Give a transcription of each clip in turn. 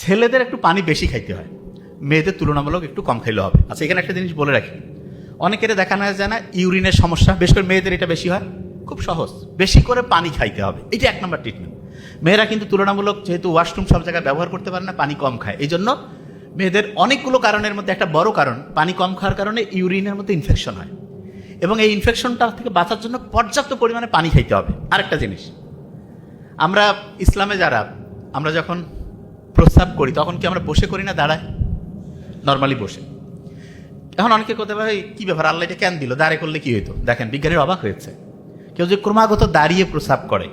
ছেলেদের একটু পানি বেশি খাইতে হয়, মেয়েদের তুলনামূলক একটু কম খাইলে হবে। আচ্ছা, এখানে একটা জিনিস বলে রাখি, অনেকের দেখানো যায় না ইউরিনের সমস্যা, বেশ করে মেয়েদের এটা বেশি হয়। খুব সহজ, বেশি করে পানি খাইতে হবে, এটা 1 নম্বর ট্রিটমেন্ট। মেয়েরা কিন্তু তুলনামূলক যেহেতু ওয়াশরুম সব জায়গায় ব্যবহার করতে পারে না, পানি কম খায়, এই জন্য মেয়েদের অনেকগুলো কারণের মধ্যে একটা বড় কারণ পানি কম খাওয়ার কারণে ইউরিনের মধ্যে ইনফেকশন হয়, এবং এই ইনফেকশনটা থেকে বাঁচার জন্য পর্যাপ্ত পরিমাণে পানি খাইতে হবে। আরেকটা জিনিস, আমরা ইসলামে যারা আমরা যখন প্রস্রাব করি তখন কি আমরা বসে করি না দাঁড়ায়? নর্মালি বসে। এখন অনেকে করতে পারে কি ব্যাপার, আল্লাহ এটা কেন দিল, দাঁড়িয়ে করলে কি হইতো? দেখেন, বিজ্ঞানীর অবাক হয়েছে, কেউ যে ক্রমাগত দাঁড়িয়ে প্রস্রাব করে,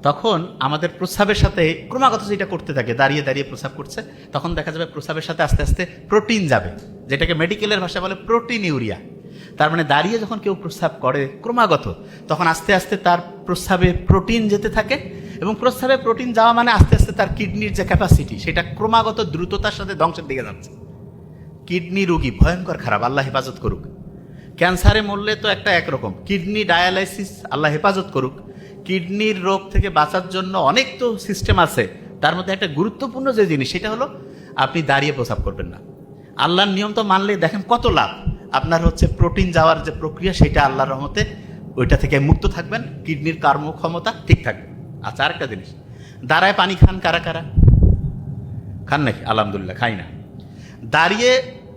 তখন আমাদের প্রস্রাবের সাথে ক্রমাগত যেটা করতে থাকে, দাঁড়িয়ে দাঁড়িয়ে প্রস্রাব করছে, তখন দেখা যাবে প্রস্রাবের সাথে আস্তে আস্তে প্রোটিন যাবে, যেটাকে মেডিকেলের ভাষায় বলে প্রোটিন ইউরিয়া। তার মানে দাঁড়িয়ে যখন কেউ প্রস্রাব করে ক্রমাগত, তখন আস্তে আস্তে তার প্রস্রাবে প্রোটিন যেতে থাকে, এবং প্রস্রাবে প্রোটিন যাওয়া মানে আস্তে আস্তে তার কিডনির যে ক্যাপাসিটি সেটা ক্রমাগত দ্রুততার সাথে ধ্বংসের দিকে যাচ্ছে। কিডনি রোগী ভয়ঙ্কর খারাপ, আল্লাহ হেফাজত করুক। ক্যান্সারে মরলে তো একটা একরকম, কিডনি ডায়ালাইসিস আল্লাহ হেফাজত করুক। কিডনির রোগ থেকে বাঁচার জন্য অনেক তো সিস্টেম আছে, তার মধ্যে একটা গুরুত্বপূর্ণ যে জিনিস সেটা হলো আপনি দাঁড়িয়ে প্রস্রাব করবেন না। আল্লাহর নিয়ম তো মানলে দেখেন কত লাভ, আপনার হচ্ছে প্রোটিন যাওয়ার যে প্রক্রিয়া সেটা আল্লাহর রহমতে ওইটা থেকে মুক্ত থাকবেন, কিডনির কর্মক্ষমতা ঠিক থাকবে। আচ্ছা, আরেকটা জিনিস, দাঁড়ায় পানি খান কারা কারা? খান নাকি? আলহামদুলিল্লাহ, খাই না। দাঁড়িয়ে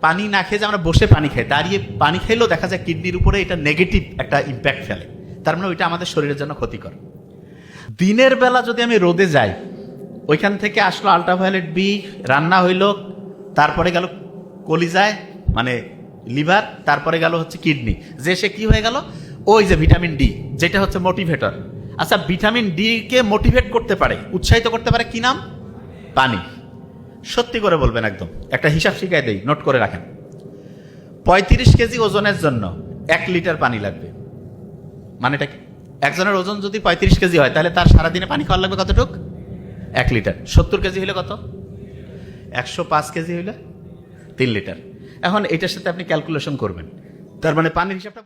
পানি না খেয়ে যে আমরা বসে পানি খাই, দাঁড়িয়ে পানি খাইলেও দেখা যায় কিডনির উপরে এটা নেগেটিভ একটা ইম্প্যাক্ট ফেলে, তার মানে ওইটা আমাদের শরীরের জন্য ক্ষতিকর। দিনের বেলা যদি আমি রোদে যাই, ওইখান থেকে আসলো আল্ট্রাভায়োলেট বি, রান্না হইল, তারপরে গেল কলিজায় মানে লিভার, তারপরে গেল হচ্ছে কিডনি, যে সে কি হয়ে গেল, ওই যে ভিটামিন ডি যেটা হচ্ছে মোটিভেটর। আচ্ছা, ভিটামিন ডি কে মোটিভেট করতে পারে, উৎসাহিত করতে পারে, কি নাম? পানি। সত্যি করে বলবেন, একদম একটা হিসাব শিখাই দেই, নোট করে রাখেন। 35 কেজি ওজনের জন্য 1 লিটার পানি লাগবে। মানে এটা কি? একজনের ওজন যদি 35 কেজি হয়, তাহলে তার সারাদিনে পানি খাওয়া লাগবে কতটুক? 1 লিটার। 70 কেজি হলে কত? 105 কেজি হলে 3 লিটার। এখন এটার সাথে আপনি ক্যালকুলেশন করবেন, তার মানে পানির হিসাবটা